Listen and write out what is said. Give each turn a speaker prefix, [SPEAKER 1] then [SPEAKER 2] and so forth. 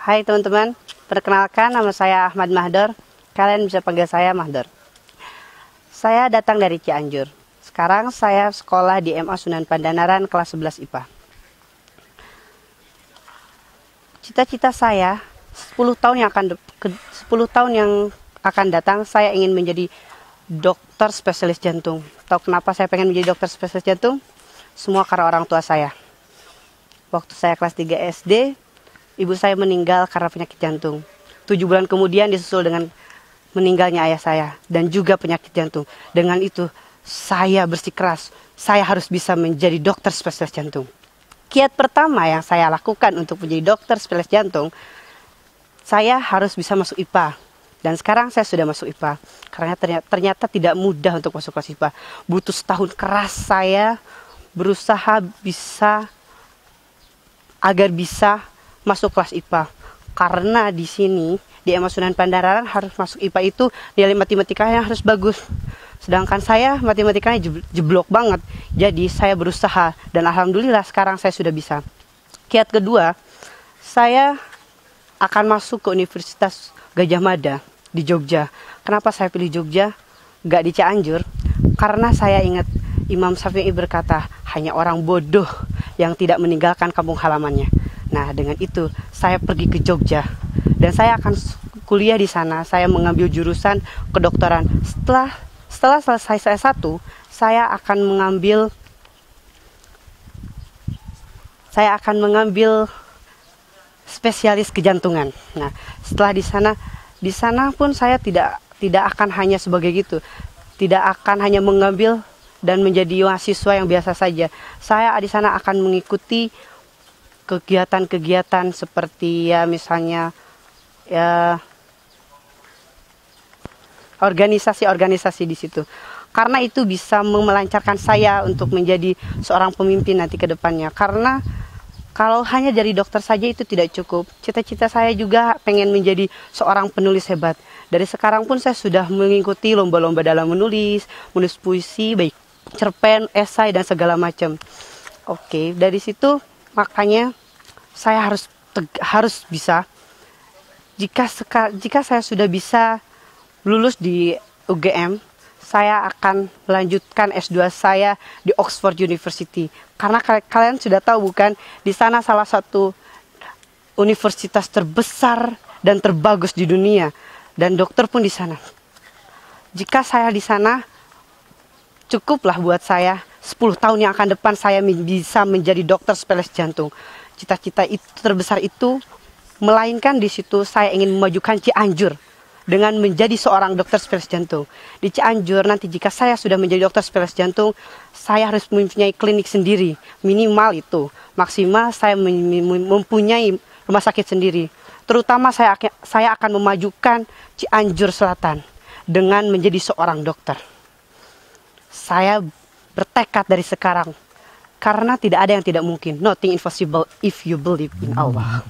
[SPEAKER 1] Hai teman-teman, perkenalkan nama saya Ahmad Mahdor. Kalian bisa panggil saya Mahdor. Saya datang dari Cianjur. Sekarang saya sekolah di MA Sunan Pandanaran kelas 11 IPA. Cita-cita saya 10 tahun yang akan datang saya ingin menjadi dokter spesialis jantung. Tahu kenapa saya pengen menjadi dokter spesialis jantung? Semua karena orang tua saya. Waktu saya kelas 3 SD, ibu saya meninggal karena penyakit jantung. 7 bulan kemudian disusul dengan meninggalnya ayah saya dan juga penyakit jantung. Dengan itu saya bersikeras, saya harus bisa menjadi dokter spesialis jantung. Kiat pertama yang saya lakukan untuk menjadi dokter spesialis jantung, saya harus bisa masuk IPA. Dan sekarang saya sudah masuk IPA. Karena ternyata tidak mudah untuk masuk kelas IPA. Butuh setahun keras saya berusaha agar bisa masuk kelas IPA. Karena di sini di MA Sunan Pandanaran harus masuk IPA itu nilai matematikanya harus bagus. Sedangkan saya matematikanya jeblok banget. Jadi saya berusaha dan alhamdulillah sekarang saya sudah bisa. Kiat kedua, saya akan masuk ke Universitas Gadjah Mada di Jogja. Kenapa saya pilih Jogja, gak di Cianjur? Karena saya ingat Imam Syafi'i berkata, hanya orang bodoh yang tidak meninggalkan kampung halamannya. Nah, dengan itu saya pergi ke Jogja dan saya akan kuliah di sana. Saya mengambil jurusan kedokteran. Setelah selesai S1, saya akan mengambil spesialis kejantungan. Nah, setelah di sana pun saya tidak akan hanya sebagai gitu. Tidak akan hanya mengambil dan menjadi mahasiswa yang biasa saja. Saya di sana akan mengikuti kegiatan-kegiatan seperti misalnya organisasi-organisasi di situ. Karena itu bisa melancarkan saya untuk menjadi seorang pemimpin nanti ke depannya. Karena kalau hanya jadi dokter saja itu tidak cukup. Cita-cita saya juga pengen menjadi seorang penulis hebat. Dari sekarang pun saya sudah mengikuti lomba-lomba dalam menulis puisi, baik cerpen, esai dan segala macam. Oke, dari situ makanya saya harus bisa. Jika saya sudah bisa lulus di UGM, saya akan melanjutkan S2 saya di Oxford University. Karena kalian sudah tahu bukan, di sana salah satu universitas terbesar dan terbagus di dunia. Dan dokter pun di sana. Jika saya di sana, cukuplah buat saya 10 tahun yang akan depan saya bisa menjadi dokter spesialis jantung. Cita-cita itu terbesar itu, melainkan di situ saya ingin memajukan Cianjur dengan menjadi seorang dokter spesialis jantung. Di Cianjur nanti jika saya sudah menjadi dokter spesialis jantung, saya harus mempunyai klinik sendiri. Minimal itu, maksimal saya mempunyai rumah sakit sendiri. Terutama saya akan memajukan Cianjur Selatan dengan menjadi seorang dokter. Saya bertekad dari sekarang karena tidak ada yang tidak mungkin. Nothing impossible if you believe in Allah.